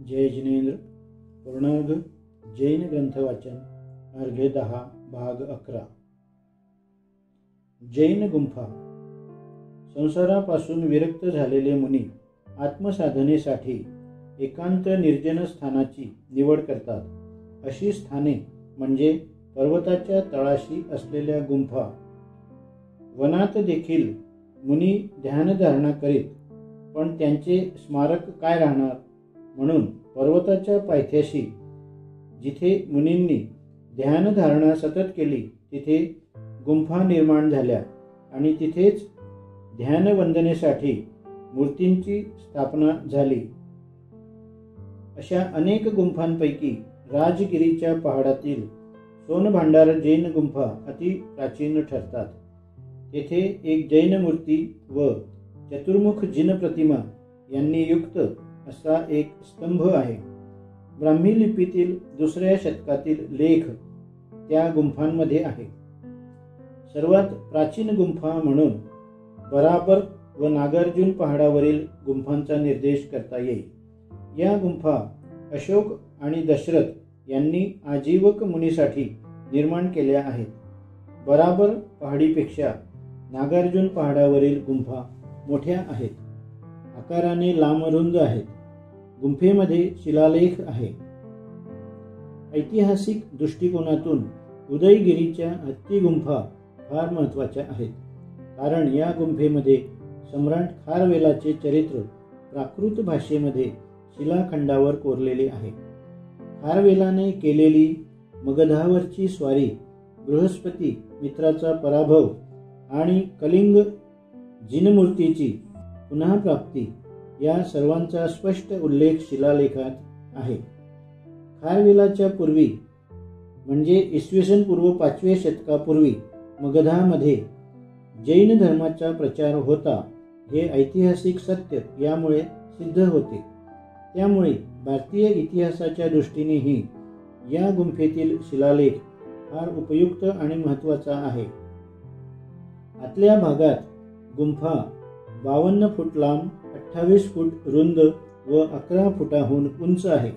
जय जिनेंद्र. पूर्णांग जैन ग्रंथ वाचन अर्घ्य 10 भाग 11. जैन गुंफा. संसारापासून विरक्त झालेले मुनी आत्मसाधनेसाठी एकांत निर्जन स्थानाची निवड करतात. अशी स्थाने म्हणजे पर्वताच्या तळाशी असलेल्या गुंफा. वनात देखील मुनी ध्यानधारणा करीत, पण त्यांचे स्मारक काय राहणार म्हणून पर्वताच्या पायथ्याशी जिथे मुनींनी ध्यानधारणा सतत केली तिथे गुंफा निर्माण झाल्या आणि तिथेच ध्यानवंदनेसाठी मूर्तींची स्थापना झाली. अशा अनेक गुंफांपैकी राजगिरीच्या पहाडातील सोनभांडार जैन गुंफा अति प्राचीन ठरतात. तेथे एक जैन मूर्ती व चतुर्मुख जिन प्रतिमा यांनी युक्त असा एक स्तंभ आहे. ब्राह्मी लिपीतील 2ऱ्या शतकातील लेख त्या गुंफांमध्ये आहे. सर्वात प्राचीन गुंफा म्हणून बराबर व नागार्जुन पहाडावरील गुंफांचा निर्देश करता येईल. या गुंफा अशोक आणि दशरथ यांनी आजीवक मुनीसाठी निर्माण केल्या आहेत. बराबर पहाडीपेक्षा नागार्जुन पहाडावरील गुंफा मोठ्या आहेत, आकाराने लांबरुंद आहेत. गुंफेमध्ये शिलालेख आहे. ऐतिहासिक दृष्टिकोनातून उदयगिरीच्या हत्ती गुंफा फार महत्त्वाच्या आहेत, कारण या गुंफेमध्ये सम्राट खारवेलाचे चरित्र प्राकृत भाषेमध्ये शिलाखंडावर कोरलेले आहे. खारवेलाने केलेली मगधावरची स्वारी, बृहस्पती मित्राचा पराभव आणि कलिंग जिनमूर्तीची पुन्हा प्राप्ती या सर्वांचा स्पष्ट उल्लेख शिलालेखात आहे. खारवेलाच्या पूर्वी म्हणजे इसवी पूर्व 5व्या शतकापूर्वी मगधामध्ये जैन धर्माचा प्रचार होता हे ऐतिहासिक सत्य यामुळे सिद्ध होते. त्यामुळे भारतीय इतिहासाच्या दृष्टीनेही या गुंफेतील शिलालेख फार उपयुक्त आणि महत्त्वाचा आहे. आतल्या भागात गुंफा 52 फूट लांब, 28 फूट रुंद व 11 फुटाहून उंच आहे.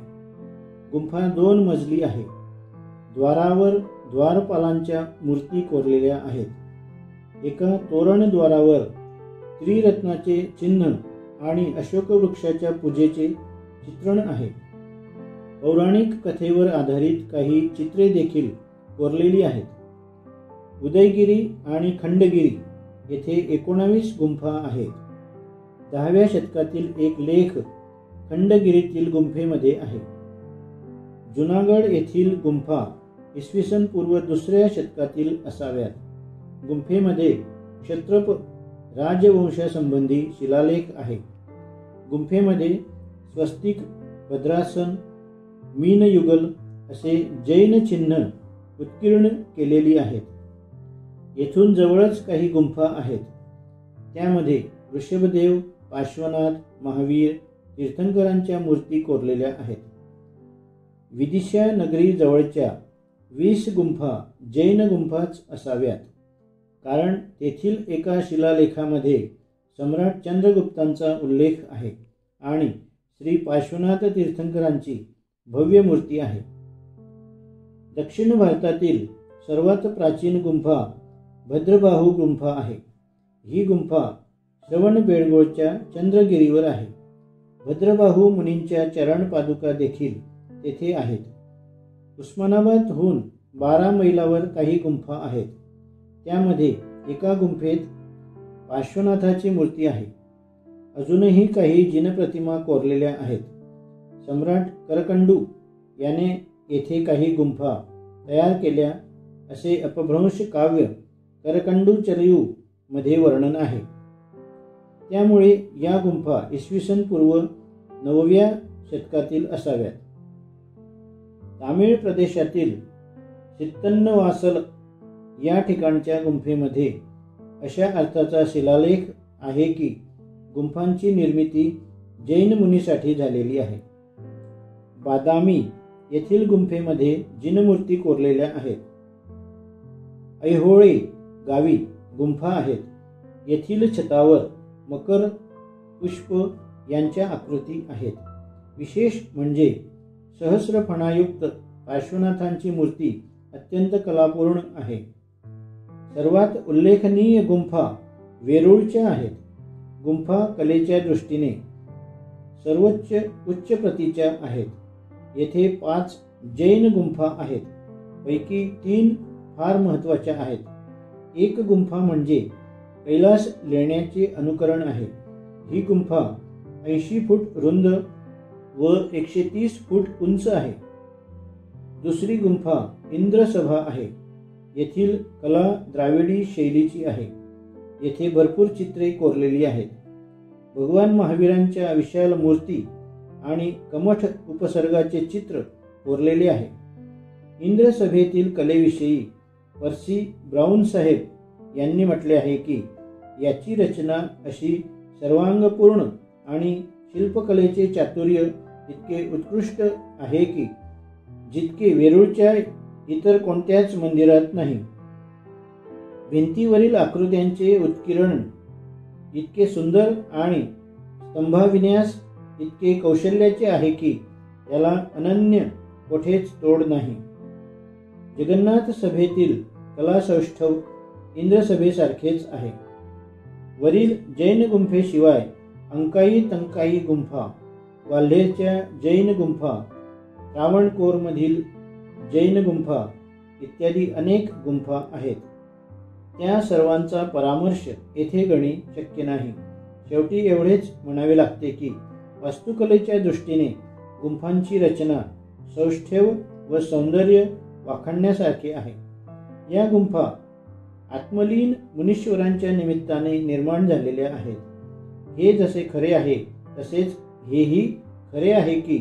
गुंफा 2 मजली आहे. द्वारावर द्वारपालांच्या मूर्ती कोरलेल्या आहेत. एका तोरणद्वारावर त्रिरत्नाचे चिन्ह आणि अशोक वृक्षाच्या पूजेचे चित्रण आहे. पौराणिक कथेवर आधारित काही चित्रे देखील कोरलेली आहेत. उदयगिरी आणि खंडगिरी येथे 19 गुंफा आहेत. 10व्या शतकातील एक लेख खंडगिरीतील गुंफेमध्ये आहे. जुनागड येथील गुंफा इसवी पूर्व 2ऱ्या शतकातील असाव्यात. गुंफेमध्ये क्षत्रप राजवंशासंबंधी शिलालेख आहे. गुंफेमध्ये स्वस्तिक, भद्रासन, मीनयुगल असे जैन चिन्ह उत्कीर्ण केलेली आहेत. येथून जवळच काही गुंफा आहेत. त्यामध्ये ऋषभदेव, पार्श्वनाथ, महावीर, तीर्थंकरांच्या मूर्ती कोरलेल्या आहेत. विदिशा नगरी जवळच्या 20 गुंफा जैन गुंफाच असाव्यात, कारण तेथील एका शिलालेखामध्ये सम्राट चंद्रगुप्तांचा उल्लेख आहे आणि श्री पार्श्वनाथ तीर्थंकरांची भव्य मूर्ती आहे. दक्षिण भारतातील सर्वात प्राचीन गुंफा भद्रबाहू गुंफा आहे. ही गुंफा श्रवणबेळगोळच्या चंद्रगिरीवर आहे. भद्रबाहू मुनींच्या चरण पादुका देखील तेथे आहेत. उस्मानाबादहून 12 मैलावर काही गुंफा आहेत. त्यामध्ये एका गुंफेत पार्श्वनाथाची मूर्ती आहे. अजूनही काही जिनप्रतिमा कोरलेल्या आहेत. सम्राट करकंडू याने येथे काही गुंफा तयार केल्या असे अपभ्रंश काव्य करकंडूचरयू मध्ये वर्णन आहे. त्यामुळे या गुंफा इसवी पूर्व 9व्या शतकातील असाव्यात. तामिळ प्रदेशातील चित्तन्नवासल या ठिकाणच्या गुंफेमध्ये अशा अर्थाचा शिलालेख आहे की गुंफांची निर्मिती जैन मुनीसाठी झालेली आहे. बादामी येथील गुंफेमध्ये जिनमूर्ती कोरलेल्या आहेत. ऐहोळे गावी गुंफा आहेत. येथील छतावर मकर, पुष्प यांच्या आकृती आहेत. विशेष म्हणजे सहस्रफणायुक्त पार्श्वनाथांची मूर्ती अत्यंत कलापूर्ण आहे. सर्वात उल्लेखनीय गुंफा वेरूळच्या आहेत. गुंफा कलेच्या दृष्टीने सर्वोच्च उच्च प्रतीच्या आहेत. येथे 5 जैन गुंफा आहेत, पैकी 3 फार महत्त्वाच्या आहेत. एक गुंफा म्हणजे कैलास लेण्याचे अनुकरण आहे. ही गुंफा 80 फूट रुंद व 130 फूट उंच आहे. दुसरी गुंफा इंद्रसभा आहे. येथील कला द्राविडी शैलीची आहे. येथे भरपूर चित्रे कोरलेली आहेत. भगवान महावीरांच्या विशाल मूर्ती आणि कमठ उपसर्गाचे चित्र कोरलेले आहे. इंद्रसभेतील कलेविषयी पर्सी ब्राऊन साहेब यांनी म्हटले आहे की याची रचना अशी सर्वांगपूर्ण आणि शिल्पकलेचे चातुर्य इतके उत्कृष्ट आहे की जितके वेरूळच्या इतर कोणत्याच मंदिरात नाही. भिंतीवरील आकृत्यांचे उत्किरण इतके सुंदर आणि स्तंभाविन्यास इतके कौशल्याचे आहे की याला अनन्य कोठेच तोड नाही. जगन्नाथ सभेतील कलासौष्ठव इंद्रसभेसारखेच आहे. वरील जैन गुंफेशिवाय अंकाई तंकाई गुंफा, ग्वाल्हेरच्या जैन गुंफा, त्रावणकोरमधील जैन गुंफा इत्यादी अनेक गुंफा आहेत. त्या सर्वांचा परामर्श येथे गणे शक्य नाही. शेवटी एवढेच म्हणावे लागते की वास्तुकलेच्या दृष्टीने गुंफांची रचना सौष्ठव व सौंदर्य वाखाणण्यासारखे आहे. या गुंफा आत्मलीन मुनीश्वरांच्या निमित्ताने निर्माण झालेल्या आहेत. हे जसे खरे आहे तसेच हेही खरे आहे की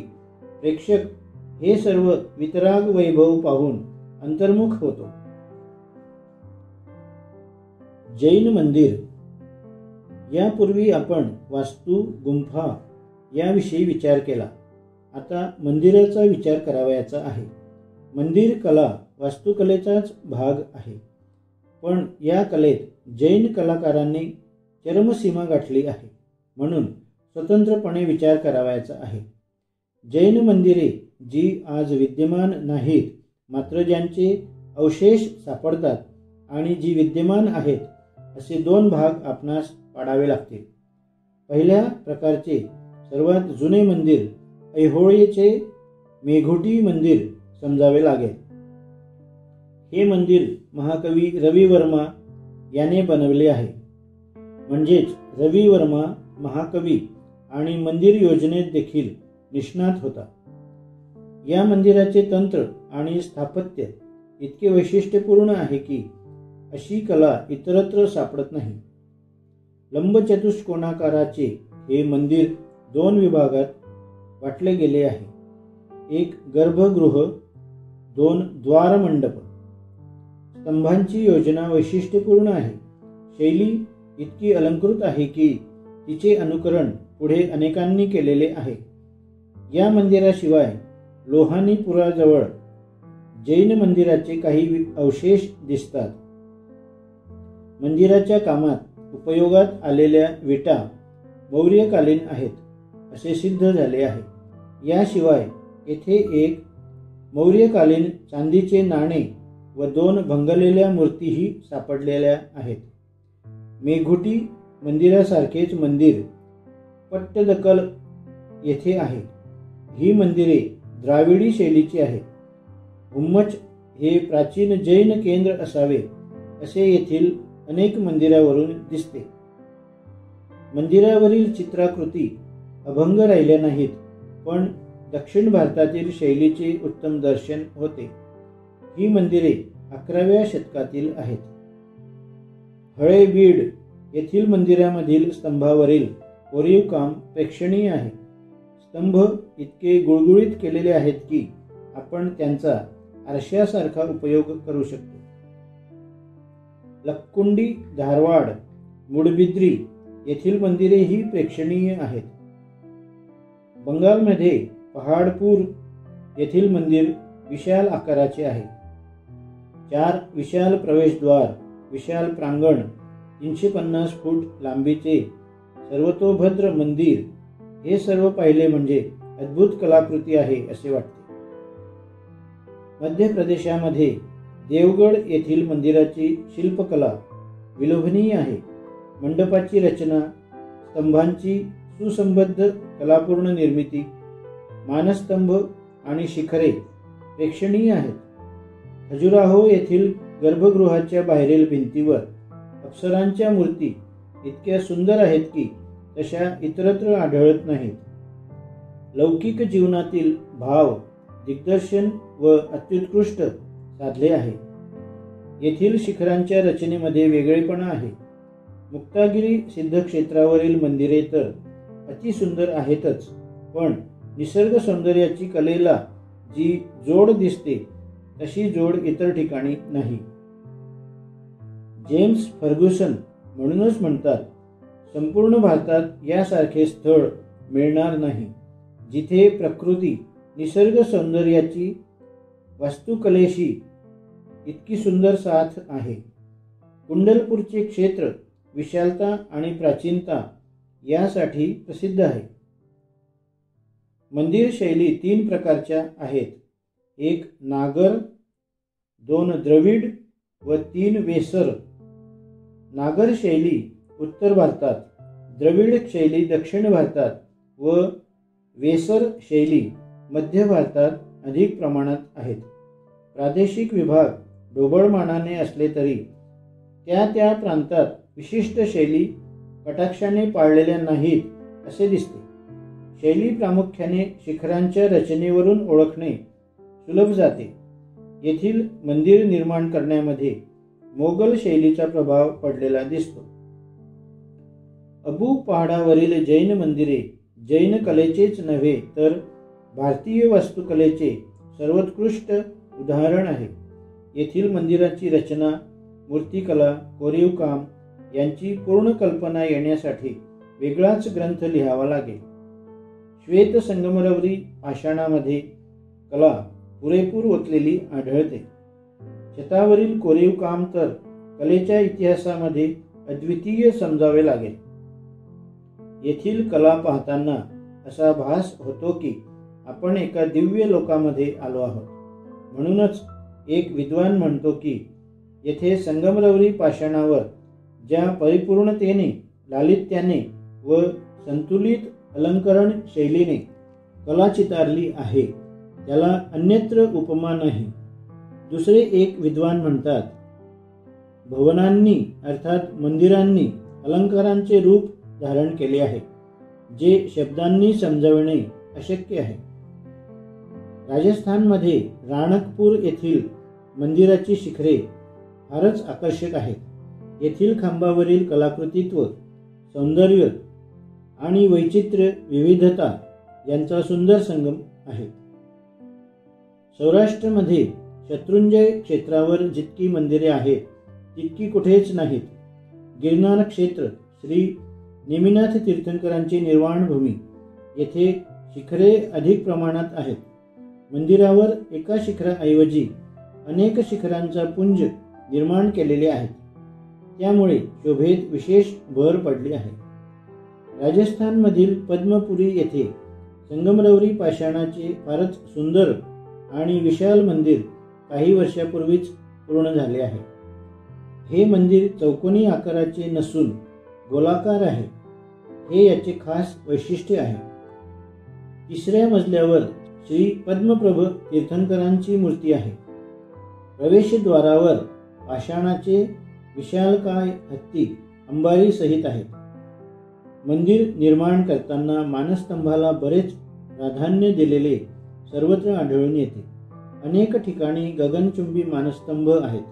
प्रेक्षक हे सर्व वितराग वैभव पाहून अंतर्मुख होतो. जैन मंदिर. यापूर्वी आपण वास्तू, गुंफा याविषयी विचार केला. आता मंदिराचा विचार करावयाचा आहे. मंदिर कला वास्तुकलेचाच भाग आहे, पण या कलेत जैन कलाकारांनी चरमसीमा गाठली आहे, म्हणून स्वतंत्रपणे विचार करावयाचा आहे. जैन मंदिरे जी आज विद्यमान नाहीत, मात्र ज्यांचे अवशेष सापडतात आणि जी विद्यमान आहेत, असे 2 भाग आपणास पाडावे लागतील. पहिल्या प्रकारचे सर्वात जुने मंदिर ऐहोळेचे मेघोटी मंदिर समजावे लागेल. हे मंदिर महाकवी रवी वर्मा याने बनवले आहे. म्हणजेच रवी वर्मा महाकवी आणि मंदिर योजनेत देखील निष्णात होता. या मंदिराचे तंत्र आणि स्थापत्य इतके वैशिष्ट्यपूर्ण आहे की अशी कला इतरत्र सापडत नाही. लंबचतुष्कोणाकाराचे हे मंदिर 2 विभागात वाटले गेले आहे. एक गर्भगृह, 2 द्वारमंडप. स्तंभांची योजना वैशिष्ट्यपूर्ण आहे. शैली इतकी अलंकृत आहे की तिचे अनुकरण पुढे अनेकांनी केलेले आहे. या मंदिराशिवाय लोहानीपुराजवळ जैन मंदिराचे काही अवशेष दिसतात. मंदिराच्या कामात उपयोगात आलेल्या विटा मौर्यकालीन आहेत असे सिद्ध झाले आहे. याशिवाय येथे एक मौर्यकालीन चांदीचे नाणे व 2 भंगलेल्या मूर्तीही सापडलेल्या आहेत. मेघोटी मंदिरासारखेच मंदिर पट्टदकल येथे आहे. ही मंदिरे द्राविडी शैलीची आहेत. हुम्मच हे प्राचीन जैन केंद्र असावे असे येथील अनेक मंदिरावरून दिसते. मंदिरावरील चित्राकृती अभंग राहिल्या नाहीत, पण दक्षिण भारतातील शैलीचे उत्तम दर्शन होते. ही मंदिरे 11व्या शतकातील आहेत. हळेबीड येथील मंदिरामधील स्तंभावरील कोरीव काम प्रेक्षणीय आहे. स्तंभ इतके गुळगुळीत केलेले आहेत की आपण त्यांचा आरशासारखा उपयोग करू शकतो. लक्कुंडी, धारवाड, मुडबिद्री येथील मंदिरे ही प्रेक्षणीय आहेत. बंगालमध्ये पहाडपूर येथील मंदिर विशाल आकाराचे आहे. 4 विशाल प्रवेशद्वार, विशाल प्रांगण, 350 फूट लांबीचे सर्वतोभद्र मंदिर हे सर्व पाहिले म्हणजे अद्भुत कलाकृती आहे असे वाटते. मध्य प्रदेशामध्ये देवगड येथील मंदिराची शिल्पकला विलोभनीय आहे. मंडपाची रचना, स्तंभांची सुसंबद्ध कलापूर्ण निर्मिती, मानस्तंभ आणि शिखरे प्रेक्षणीय आहेत. खजुराहो येथील गर्भगृहाच्या बाहेरील भिंतीवर अप्सरांच्या मूर्ती इतक्या सुंदर आहेत की तशा इतरत्र आढळत नाहीत. लौकिक जीवनातील भाव दिग्दर्शन व अत्युत्कृष्ट साधले आहे. येथील शिखरांच्या रचनेमध्ये वेगळेपणा आहे. मुक्तागिरी सिद्धक्षेत्रावरील मंदिरे तर अतिसुंदर आहेतच, पण निसर्ग सौंदर्याची कलेला जी जोड दिसते तशी जोड इतर ठिकाणी नाही. जेम्स फर्ग्युसन म्हणूनच म्हणतात, संपूर्ण भारतात यासारखे स्थळ मिळणार नाही जिथे प्रकृती निसर्ग सौंदर्याची वास्तुकलेशी इतकी सुंदर साथ आहे. कुंडलपूरचे क्षेत्र विशालता आणि प्राचीनता यासाठी प्रसिद्ध आहे. मंदिर शैली 3 प्रकारच्या आहेत. 1 नागर, 2 द्रविड व 3 वेसर. नागर शैली उत्तर भारतात, द्रविड शैली दक्षिण भारतात व वेसर शैली मध्य भारतात अधिक प्रमाणात आहेत. प्रादेशिक विभाग ढोबळमानाने असले तरी त्या त्या प्रांतात विशिष्ट शैली कटाक्षाने पाळलेल्या नाहीत असे दिसते. शैली प्रामुख्याने शिखरांच्या रचनेवरून ओळखणे सुलभ जाते. येथील मंदिर निर्माण करण्यामध्ये मोगल शैलीचा प्रभाव पडलेला दिसतो. अबू पहाडावरील जैन मंदिरे जैन कलेचेच नव्हे तर भारतीय वास्तुकलेचे सर्वोत्कृष्ट उदाहरण आहे. येथील मंदिराची रचना, मूर्तिकला, कोरीव काम यांची पूर्ण कल्पना येण्यासाठी वेगळाच ग्रंथ लिहावा लागेल. श्वेत संगमरवरी पाषाणामध्ये कला पुरेपूर ओतलेली आढळते. छतावरील कोरीव काम तर कलेच्या इतिहासामध्ये अद्वितीय समजावे लागेल. येथील कला पाहताना असा भास होतो की आपण एका दिव्य लोकामध्ये आलो आहोत. म्हणूनच एक विद्वान म्हणतो की येथे संगमरवरी पाषाणावर ज्या परिपूर्णतेने, लालित्याने व संतुलित अलंकरण शैलीने कला चितारली आहे त्याला अन्यत्र उपमा नाही. दुसरे एक विद्वान म्हणतात, भवनांनी अर्थात मंदिरांनी अलंकारांचे रूप धारण केले आहे जे शब्दांनी समजावणे अशक्य आहे. राजस्थानमध्ये राणकपूर येथील मंदिराची शिखरे फारच आकर्षक आहेत. येथील खांबावरील कलाकृतित्व, सौंदर्य आणि वैचित्र्य विविधता यांचा सुंदर संगम आहे. सौराष्ट्रमध्ये शत्रुंजय क्षेत्रावर जितकी मंदिरे आहेत तितकी कुठेच नाहीत. गिरनार क्षेत्र श्री नेमिनाथ तीर्थंकरांची निर्वाण भूमी, येथे शिखरे अधिक प्रमाणात आहेत. मंदिरावर एका शिखराऐवजी अनेक शिखरांचा पुंज निर्माण केलेले आहेत. त्यामुळे शोभेत विशेष भर पडली आहे. राजस्थानमधील पद्मपुरी येथे संगमरवरी पाषाणाचे फारच सुंदर आणि विशाल मंदिर काही वर्षापूर्वीच पूर्ण झाले आहे. हे मंदिर चौकोनी आकाराचे नसून गोलाकार आहे. हे याचे खास वैशिष्ट्य आहे. 3ऱ्या मजल्यावर श्री पद्मप्रभ तीर्थंकरांची मूर्ती आहे. प्रवेशद्वारावर पाषाणाचे विशालकाय हत्ती अंबारी सहित आहेत. मंदिर निर्माण करताना मानस्तंभाला बरेच प्राधान्य दिलेले सर्वत्र आढळून येते. अनेक ठिकाणी गगनचुंबी मानस्तंभ आहेत.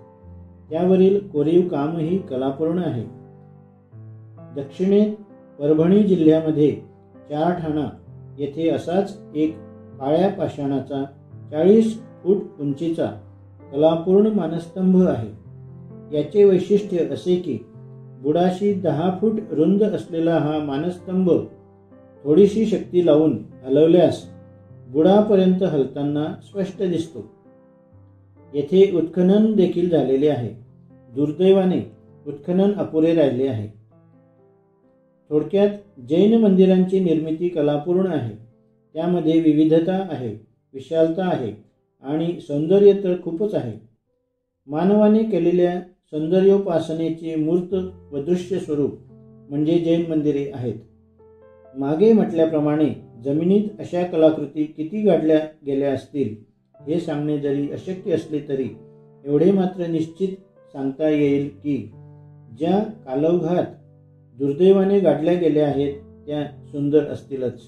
त्यावरील कोरीव कामही कलापूर्ण आहे. दक्षिणेत परभणी जिल्ह्यामध्ये चारठाणा येथे असाच एक काळ्या पाषाणाचा 40 फूट उंचीचा कलापूर्ण मानस्तंभ आहे. याचे वैशिष्ट्य असे की बुडाशी 10 फूट रुंद असलेला हा मानस्तंभ थोडीशी शक्ती लावून हलवल्यास बुडापर्यंत हलताना स्पष्ट दिसतो. येथे उत्खनन देखील झालेले आहे. दुर्दैवाने उत्खनन अपुरे राहिले आहे. थोडक्यात जैन मंदिरांची निर्मिती कलापूर्ण आहे. त्यामध्ये विविधता आहे, विशालता आहे आणि सौंदर्य तर खूपच आहे. मानवाने केलेल्या सौंदर्योपासनेचे मूर्त व दृश्य स्वरूप म्हणजे जैन मंदिरे आहेत. मागे म्हटल्याप्रमाणे जमिनीत अशा कलाकृती किती गाडल्या गेल्या असतील हे सांगणे जरी अशक्य असले तरी एवढे मात्र निश्चित सांगता येईल की ज्या कालौघात दुर्दैवाने गाडल्या गेल्या आहेत त्या सुंदर असतीलच.